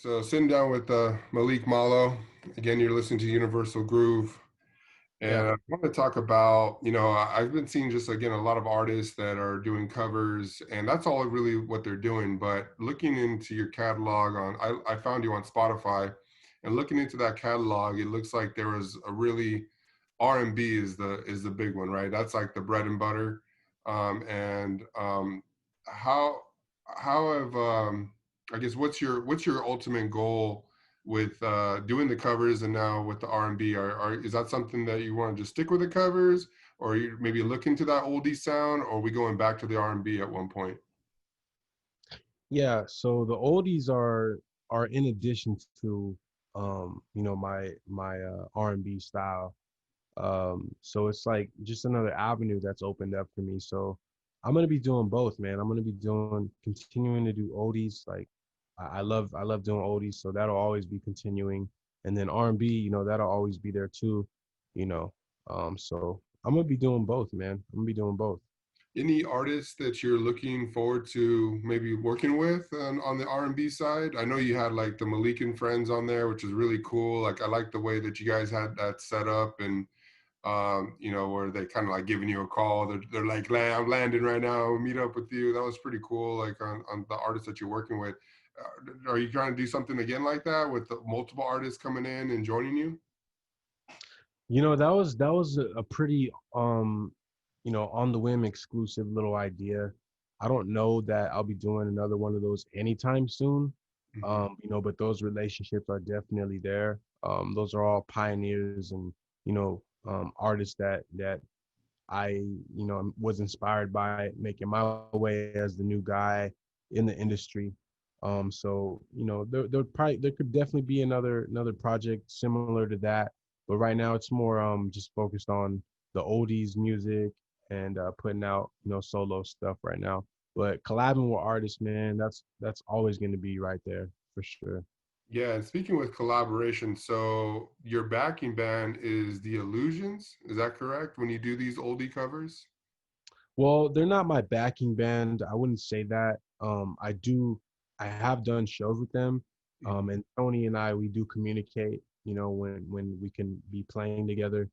So sitting down with Malik Malo. Again, you're listening to Universal Groove. Yeah. And I want to talk about, I've been seeing just again a lot of artists that are doing covers, and that's all really what they're doing. But looking into your catalog I found you on Spotify, and looking into that catalog, it looks like there was a really R&B is the big one, right? That's like the bread and butter. And how how have I guess what's your ultimate goal with doing the covers and now with the R&B? Is that something that you want to just stick with the covers, or you maybe look into that oldie sound, or are we going back to the R&B at one point? Yeah, so the oldies are in addition to my R&B style. So it's like just another avenue that's opened up for me. So I'm gonna be doing both, man. I'm gonna be doing continuing to do oldies. Like I love doing oldies, so that'll always be continuing. And then R&B, that'll always be there too, you know. So I'm gonna be doing both, man. I'm gonna be doing both. Any artists that you're looking forward to maybe working with on the R&B side? I know you had like the Malik and Friends on there, which is really cool. Like I like the way that you guys had that set up, and where they kind of like giving you a call. They're like, I'm landing right now. I'll meet up with you. That was pretty cool. Like on the artists that you're working with. Are you trying to do something again like that with the multiple artists coming in and joining you? That was a pretty on the whim exclusive little idea. I don't know that I'll be doing another one of those anytime soon. Hmm. But those relationships are definitely there. Those are all pioneers and artists that I was inspired by making my way as the new guy in the industry. So there could definitely be another project similar to that, but right now it's more just focused on the oldies music and putting out solo stuff right now. But collabing with artists, man, that's always going to be right there for sure. Yeah, and speaking with collaboration, so your backing band is the Illusions, is that correct? When you do these oldie covers? Well, they're not my backing band. I wouldn't say that. I have done shows with them. And Tony and I, we do communicate, when we can be playing together.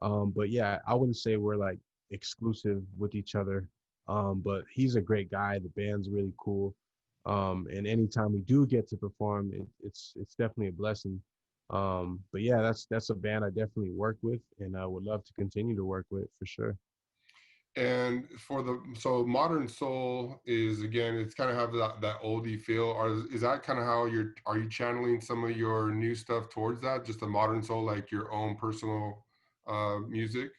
But yeah, I wouldn't say we're like exclusive with each other. But he's a great guy. The band's really cool. And anytime we do get to perform, it's definitely a blessing. But yeah, that's a band I definitely work with, and I would love to continue to work with for sure. And so modern soul is again, it's kind of have that oldie feel. Or is that kind of how are you channeling some of your new stuff towards that? Just the modern soul, like your own personal music?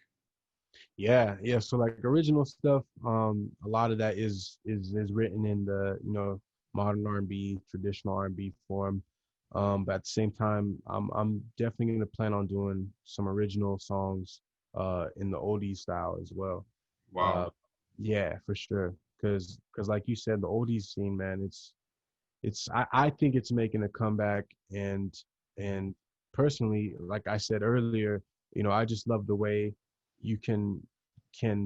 Yeah. So like original stuff, a lot of that is written in the modern R&B, traditional R&B form. But at the same time, I'm definitely going to plan on doing some original songs, in the oldie style as well. Wow. Uh, yeah, for sure. Cause like you said, the oldies scene, man, I think it's making a comeback, and personally, like I said earlier, I just love the way you can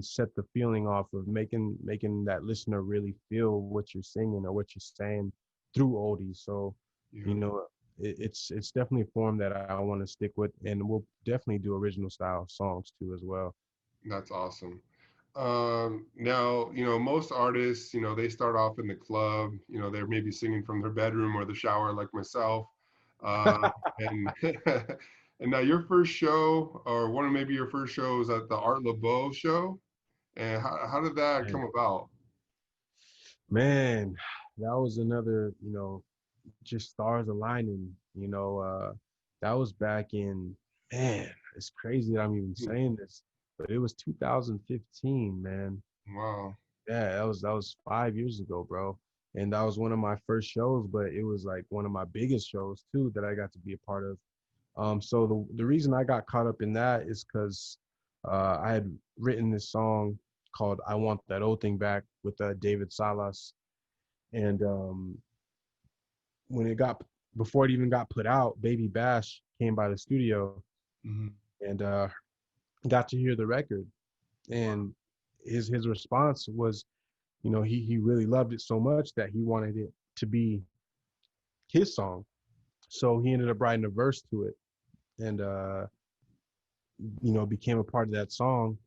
set the feeling off of making that listener really feel what you're singing or what you're saying through oldies. So, you Yeah, know, it's definitely a form that I want to stick with, and we'll definitely do original style songs too as well. that's awesome. Now, most artists, they start off in the club, they're maybe singing from their bedroom or the shower, like myself. And and now your first show, or one of maybe your first shows at the Art Laboe show. And how did that come about? Man, that was another, just stars aligning, that was back in, man, it's crazy that I'm even Hmm. saying this, but it was 2015, man. Wow. Yeah, that was 5 years ago, bro. And that was one of my first shows, but it was like one of my biggest shows too that I got to be a part of. So the reason I got caught up in that is because I had written this song called "I Want That Old Thing Back" with David Salas, and when it got before it even got put out, Baby Bash came by the studio Hmm. and got to hear the record, and his response was, he really loved it so much that he wanted it to be his song. So he ended up writing a verse to it, and became a part of that song.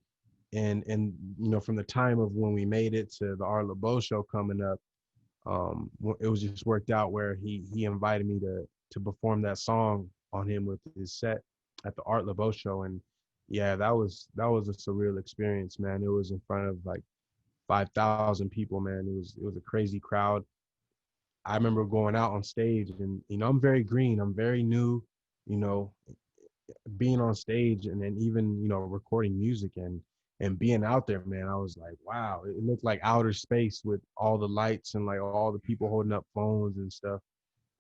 And from the time of when we made it to the Art Laboe show coming up, it was just worked out where he invited me to perform that song on him with his set at the Art Laboe show. And yeah, that was a surreal experience, man. It was in front of like 5,000 people, man. It was a crazy crowd. I remember going out on stage, and I'm very green, I'm very new, you know, being on stage, and then even recording music and being out there, man. I was like, wow, it looked like outer space with all the lights and like all the people holding up phones and stuff.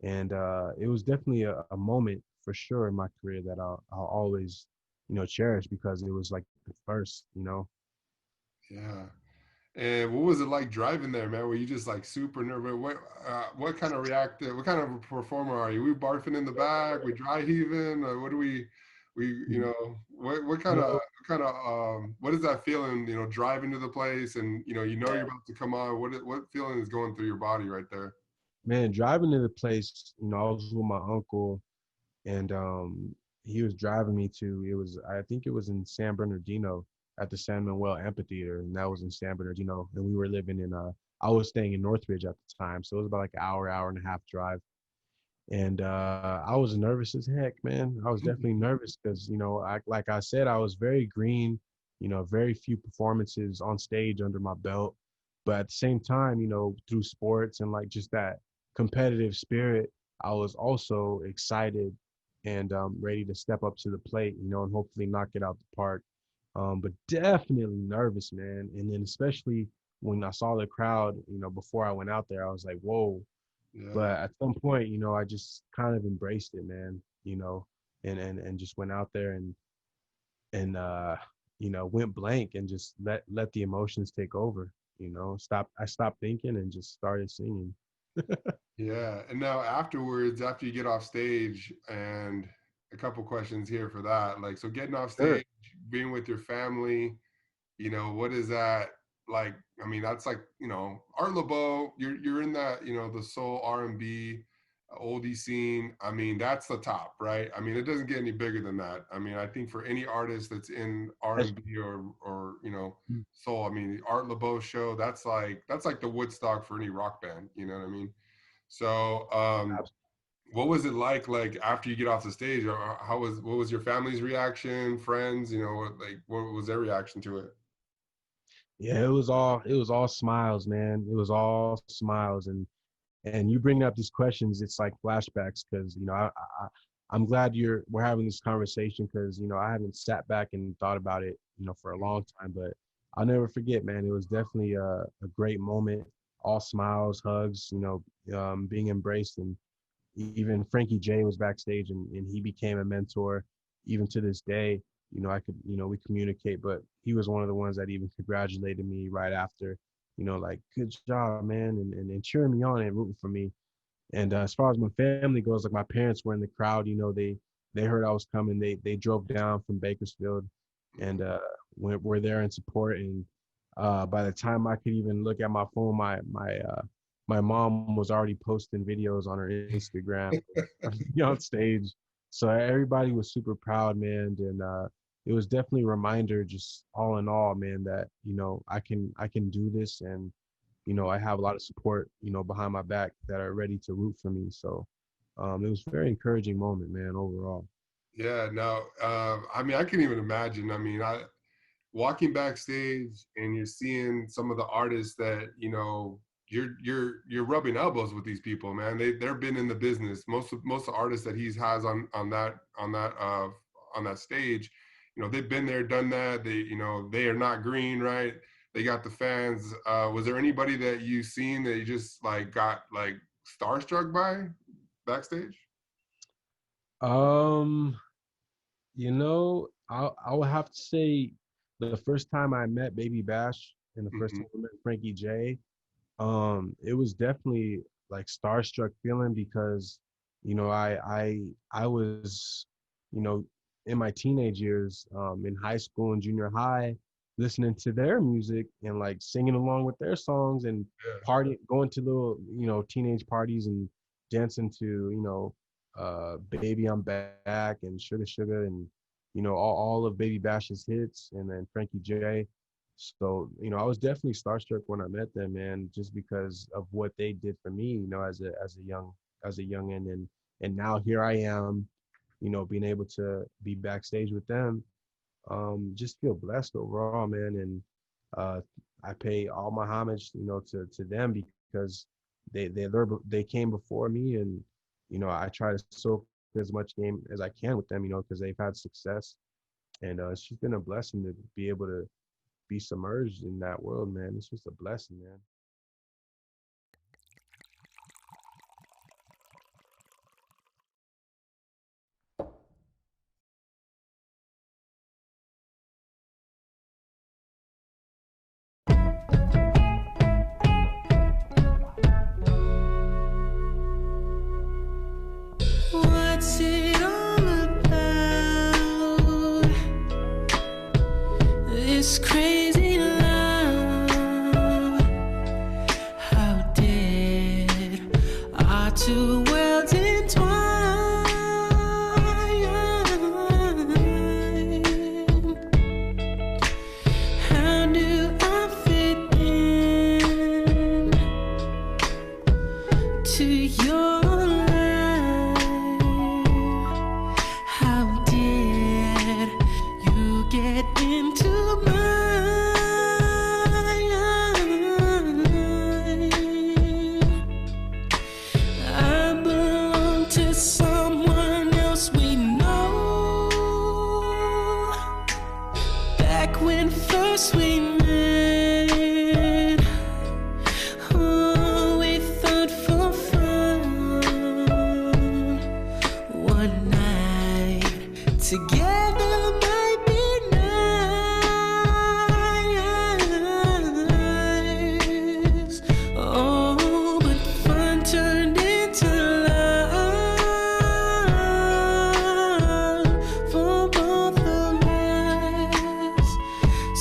And it was definitely a moment for sure in my career that I'll always cherish, because it was like the first. Yeah. And what was it like driving there, man? Were you just like super nervous? What kind of reacted? What kind of a performer are you? We barfing in the back? We dry heaving? What do we what is that feeling? Driving to the place, and you're about to come on. What feeling is going through your body right there? Man, driving to the place, I was with my uncle, and he was driving me to, I think it was in San Bernardino at the San Manuel Amphitheater, and that was in San Bernardino. And we were living in I was staying in Northridge at the time, so it was about like an hour and a half drive. And I was nervous as heck, man. I was definitely nervous because like I said, I was very green, very few performances on stage under my belt. But at the same time, through sports and like just that competitive spirit, I was also excited and ready to step up to the plate, and hopefully knock it out the park. But definitely nervous, man. And then especially when I saw the crowd, before I went out there, I was like, whoa. Yeah. But at some point, I just kind of embraced it, man, and just went out there and went blank and just let the emotions take over. I stopped thinking and just started singing. Yeah. And now afterwards, after you get off stage, and a couple questions here for that. Like, so getting off Sure. stage, being with your family, what is that like? I mean, that's like, Art Laboe, you're in that, the soul R&B oldie scene. I mean, that's the top, right? I mean, it doesn't get any bigger than that. I mean, I think for any artist that's in That's, R&B or soul, I mean, the Art Laboe show, that's like the Woodstock for any rock band, you know what I mean? So, what was it like after you get off the stage? Or what was your family's reaction, friends, what was their reaction to it? yeah, it was all smiles, man. It was all smiles, and you bring up these questions, it's like flashbacks, because I'm glad we're having this conversation, because I haven't sat back and thought about it for a long time. But I'll never forget, man. It was definitely a great moment. All smiles, hugs, being embraced. And even Frankie J was backstage, and he became a mentor even to this day. We communicate, but he was one of the ones that even congratulated me right after, like, good job, man, and cheering me on and rooting for me. And as far as my family goes, like, my parents were in the crowd. They heard I was coming. They drove down from Bakersfield, and were there in support. And by the time I could even look at my phone, my mom was already posting videos on her Instagram of me on stage. So everybody was super proud, man. And it was definitely a reminder, just all in all, man, that I can do this. And I have a lot of support behind my back that are ready to root for me. So it was a very encouraging moment, man, overall. Yeah, no, I mean, I can even imagine. I mean, I walking backstage and you're seeing some of the artists that you're rubbing elbows with these people, man. They've been in the business. Most of the artists that he has on that stage, they've been there, done that. They are not green, right? They got the fans. Was there anybody that you seen that you just like got like starstruck by backstage? Um, I would have to say the first time I met Baby Bash and the first Hmm. time I met Frankie J, it was definitely like starstruck feeling, because I was you know in my teenage years, in high school and junior high, listening to their music and like singing along with their songs, and Yeah. party going to little teenage parties and dancing to Baby I'm Back and Sugar Sugar and, all of Baby Bash's hits and then Frankie J. So, I was definitely starstruck when I met them, man, just because of what they did for me, as a youngin, and now here I am, being able to be backstage with them. Just feel blessed overall, man, and uh, I pay all my homage, to them because they came before me, and I try to soak as much game as I can with them, because they've had success, and it's just been a blessing to be able to be submerged in that world, man. It's just a blessing, man. What's it all about? This crazy love. How did our two worlds entwine? How do I fit in to your life? How did you get into mine? I belong to someone else we know. Back when first we met, oh, we thought for fun. One night together might be nice. Oh, but fun turned into love for both of us.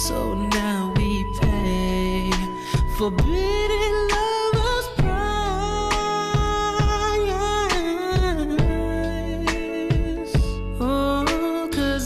So now we pay forbidden lovers' price. Oh, 'cause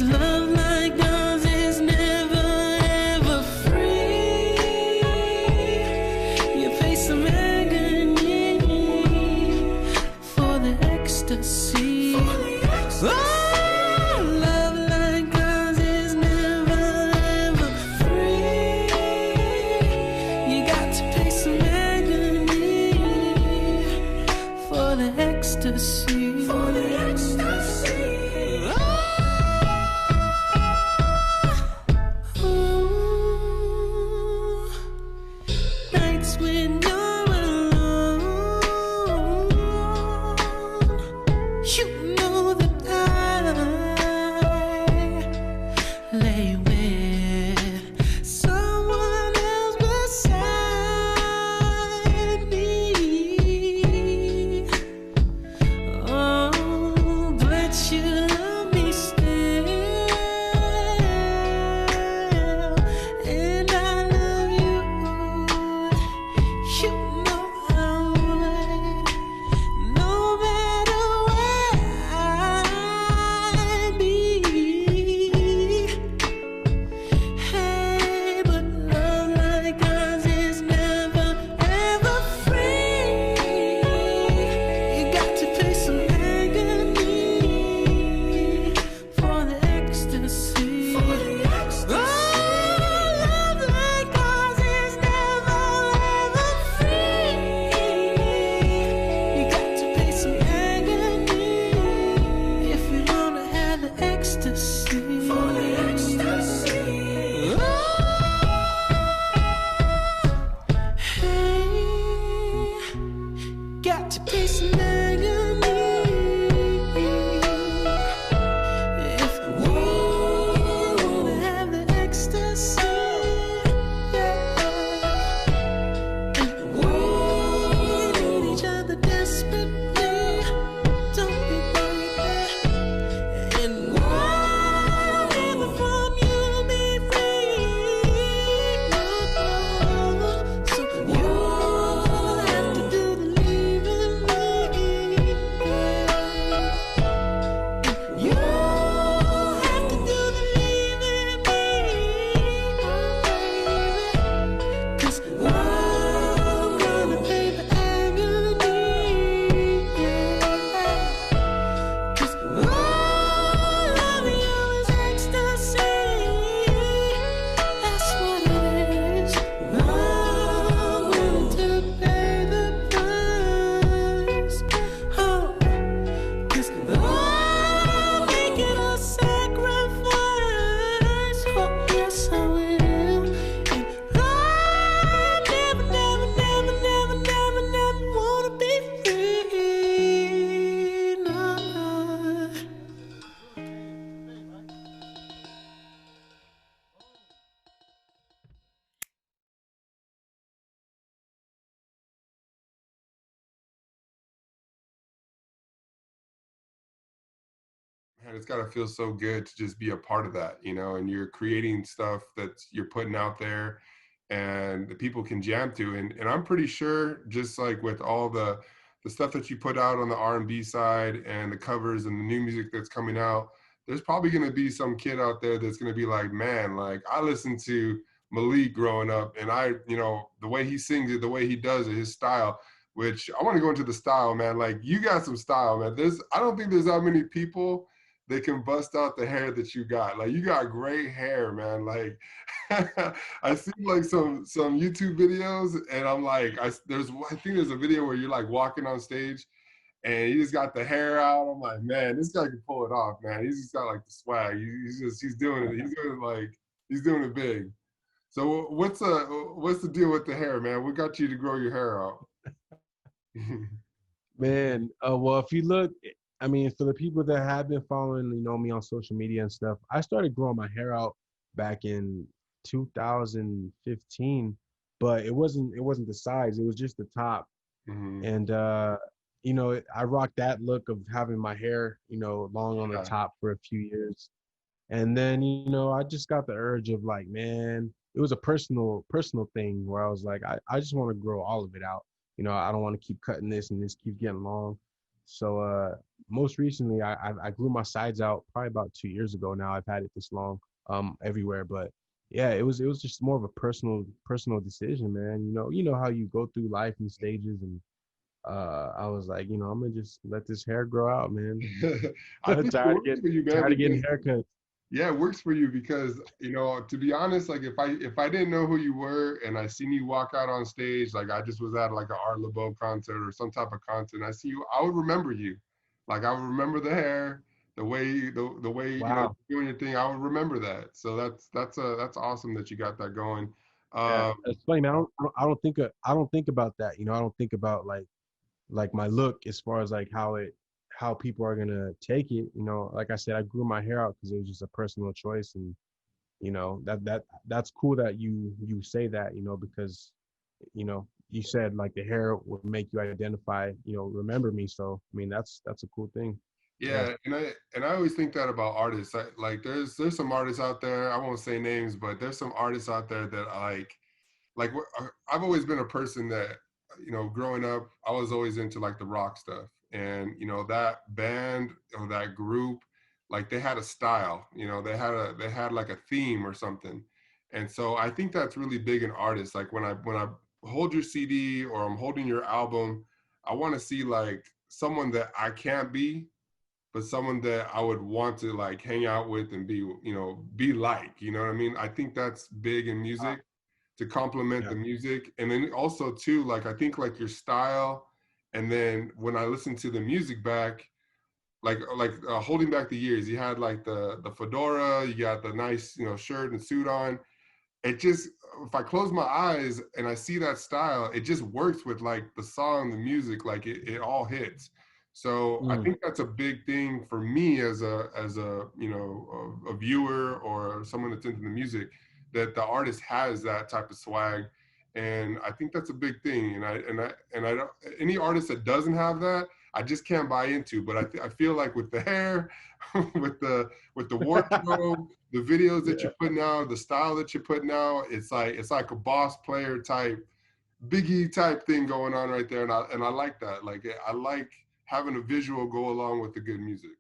And it's got to feel so good to just be a part of that, you know, and you're creating stuff that you're putting out there and the people can jam to. And I'm pretty sure just like with all the stuff that you put out on the R&B side and the covers and the new music that's coming out, there's probably going to be some kid out there that's going to be like, man, like I listened to Malik growing up and I, you know, the way he sings it, the way he does it, his style, which I want to go into the style, man. Like you got some style, man. I don't think there's that many people they can bust out the hair that you got. Like you got great hair, man. Like I see like some YouTube videos and I'm like, I think there's a video where you're like walking on stage and you just got the hair out. I'm like, man, this guy can pull it off, man. He's just got like the swag. He's doing it. He's doing it big. So what's the deal with the hair, man? What got you to grow your hair out? Man, well, if you look, I mean, for the people that have been following, you know, me on social media and stuff, I started growing my hair out back in 2015, but it wasn't the sides, it was just the top. Mm-hmm. And you know, I rocked that look of having my hair, you know, long on the top for a few years. And then, you know, I just got the urge of like, man, it was a personal thing where I was like, I just want to grow all of it out. You know, I don't want to keep cutting this and this keeps getting long. So most recently, I grew my sides out probably about 2 years ago now. I've had it this long everywhere. But yeah, it was just more of a personal decision, man. You know how you go through life in stages, and I was like, you know, I'm gonna just let this hair grow out, man. I'm tired of getting haircuts. Yeah, it works for you because, you know, to be honest, like if I didn't know who you were and I seen you walk out on stage, like I just was at like an Art Laboe concert or some type of concert, I see you, I would remember you. Like I would remember the hair, the way Wow. you know, doing your thing. I would remember that. So that's awesome that you got that going. Yeah, it's funny, man. I don't think about that. You know, I don't think about like my look as far as like how people are gonna take it. You know, like I said, I grew my hair out because it was just a personal choice, and you know that's cool that you say that. You know, because you know you said like the hair would make you identify. You know, remember me. So I mean that's a cool thing. Yeah, and I always think that about artists. Like there's some artists out there. I won't say names, but there's some artists out there that like I've always been a person that, you know, growing up, I was always into like the rock stuff. And, you know, that band or that group, like they had a style, you know, they had like a theme or something. And so I think that's really big in artists. Like when I hold your CD or I'm holding your album, I want to see like someone that I can't be, but someone that I would want to like hang out with and be, you know, be like, you know what I mean? I think that's big in music, to complement the music. And then also too, like I think like your style, and then when I listen to the music back, like holding back the years, you had like the fedora, you got the nice, you know, shirt and suit on. It just, if I close my eyes and I see that style, it just works with like the song, the music, like it all hits. So I think that's a big thing for me as a you know a viewer or someone that's into the music, that the artist has that type of swag, and I think that's a big thing. And I don't, any artist that doesn't have that, I just can't buy into. But I feel like with the hair, with the wardrobe, the videos that you're putting out, the style that you're putting out, it's like a boss player type, Biggie type thing going on right there, and I like that. Like I like having a visual go along with the good music.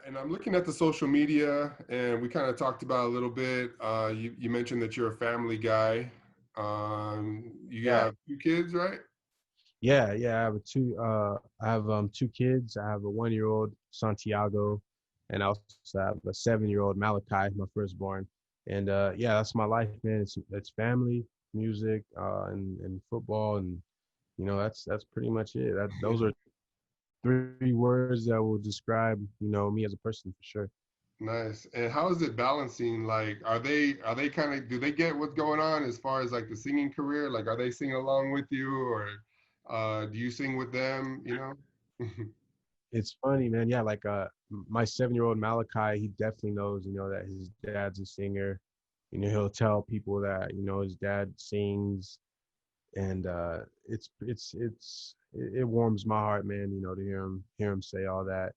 And I'm looking at the social media, and we kind of talked about a little bit. You mentioned that you're a family guy. You Yeah. have two kids, right? Yeah. I have two kids. I have a 1 year old Santiago, and I also have a 7 year old Malachi, my firstborn. And yeah, that's my life, man. It's family, music, and football, and that's pretty much it. Those are 3 words that will describe me as a person for sure. Nice. And how is it balancing? Like, are they kind of, do they get what's going on as far as like the singing career? Like, are they singing along with you, or do you sing with them? You know? It's funny, man. Yeah, like my 7 year old Malachi, he definitely knows, that his dad's a singer. He'll tell people that, his dad sings, and it warms my heart, man, to hear him say all that.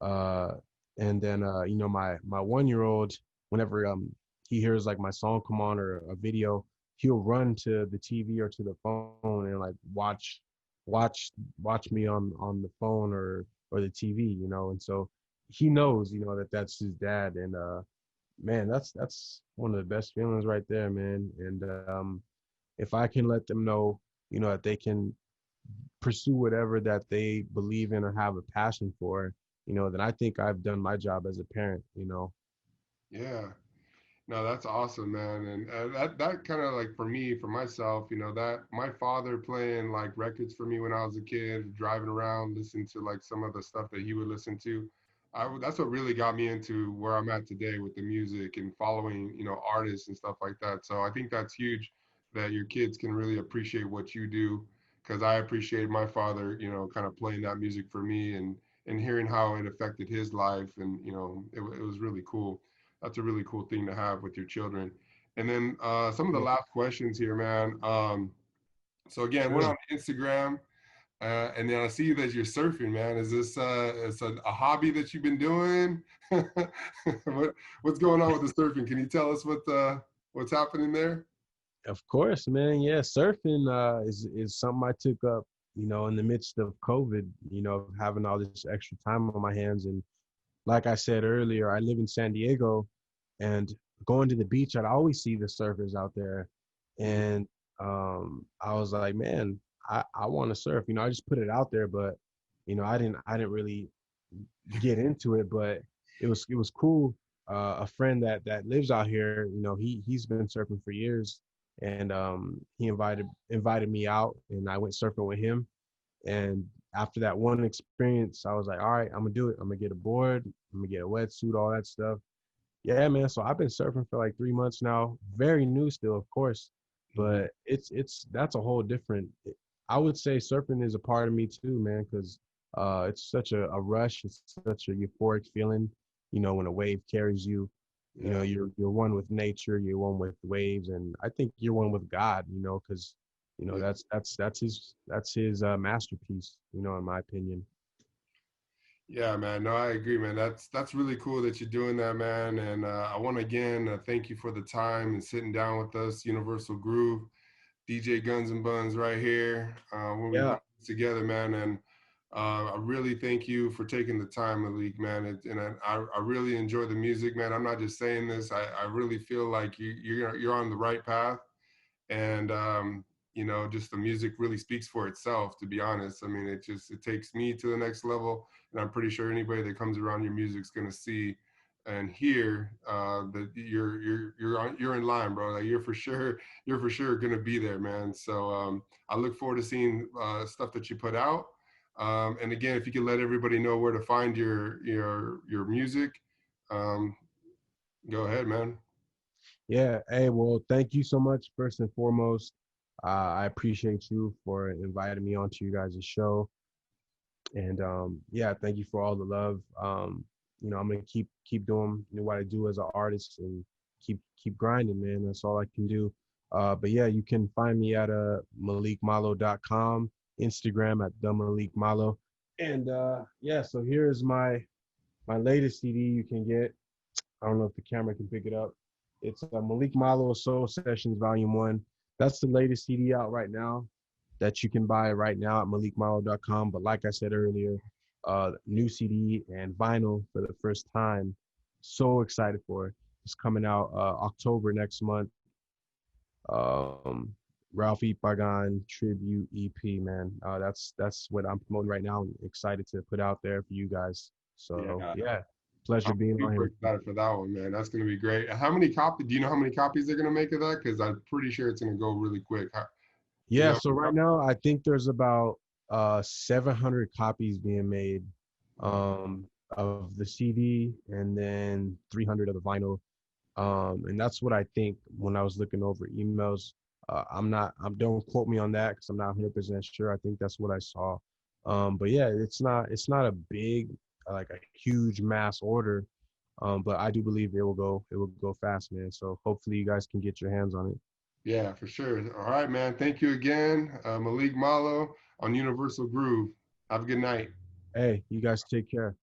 Uh, and then my 1 year old, whenever he hears like my song come on or a video, he'll run to the TV or to the phone and like watch watch me on the phone or the TV, and so he knows, that that's his dad, and man, that's one of the best feelings right there, man. And if I can let them know, that they can pursue whatever that they believe in or have a passion for, then I think I've done my job as a parent. Yeah. No, that's awesome, man. And that kind of like for me, for myself, that my father playing like records for me when I was a kid, driving around, listening to like some of the stuff that he would listen to. That's what really got me into where I'm at today with the music and following, artists and stuff like that. So I think that's huge that your kids can really appreciate what you do, because I appreciate my father, kind of playing that music for me and hearing how it affected his life. And, it was really cool. That's a really cool thing to have with your children. And then some of the Yeah, last questions here, man. So again, went sure. on Instagram, and then I see that you're surfing, man. Is this it's a hobby that you've been doing? What's going on with the surfing? Can you tell us what's happening there? Of course, man. Yeah, surfing is something I took up, in the midst of COVID, having all this extra time on my hands. And like I said earlier, I live in San Diego, and going to the beach, I'd always see the surfers out there. And I was like, man, I want to surf. I just put it out there, but I didn't really get into it, but it was cool. A friend that lives out here, he's been surfing for years, and he invited me out, and I went surfing with him. And after that one experience, I was like, all right, I'm gonna do it. I'm gonna get a board, I'm gonna get a wetsuit, all that stuff. Yeah, man. So I've been surfing for like 3 months now. Very new still, of course, Mhm. but it's that's a whole different. I would say surfing is a part of me too, man, because it's such a rush. It's such a euphoric feeling. When a wave carries you, Yeah. you're one with nature. You're one with waves, and I think you're one with God. Because Yeah. that's his masterpiece. In my opinion. Yeah, man. No, I agree, man. That's really cool that you're doing that, man. And I want to again thank you for the time and sitting down with us, Universal Groove. DJ Guns and Buns right here. When we Yeah. put this together, man. And I really thank you for taking the time, Malik, man. And I really enjoy the music, man. I'm not just saying this. I really feel like you're on the right path. And just the music really speaks for itself, to be honest. I mean, it takes me to the next level, and I'm pretty sure anybody that comes around your music's gonna see and hear that you're in line, bro. Like you're for sure gonna be there, man. So I look forward to seeing stuff that you put out. And again, if you could let everybody know where to find your music, um, go ahead, man. Yeah. Hey, well, thank you so much, first and foremost. I appreciate you for inviting me onto you guys' show. And yeah, thank you for all the love. I'm gonna keep doing what I do as an artist and keep grinding, man. That's all I can do. But yeah, you can find me at malikmalo.com, Instagram at the Malik Malo. And yeah, so here's my latest CD you can get. I don't know if the camera can pick it up. It's Malik Malo Soul Sessions Volume 1. That's the latest CD out right now that you can buy right now at malikmalo.com. But like I said earlier, new CD and vinyl for the first time. So excited for it. It's coming out October next month. Um, Ralphie Pagan tribute EP, man. That's what I'm promoting right now. I'm excited to put out there for you guys. So Yeah, yeah, pleasure I'm being on super here. excited for that one, man. That's gonna be great. How many copies? Do you know how many copies they're gonna make of that? Because I'm pretty sure it's gonna go really quick. Do you Yeah, know? so right now I think there's about 700 copies being made of the CD and then 300 of the vinyl. And that's what I think when I was looking over emails. Don't quote me on that because I'm not 100% sure. I think that's what I saw. But yeah, it's not a big, like a huge mass order. But I do believe it will go fast, man. So hopefully you guys can get your hands on it. Yeah, for sure. All right, man. Thank you again, Malik Malo on Universal Groove. Have a good night. Hey, you guys take care.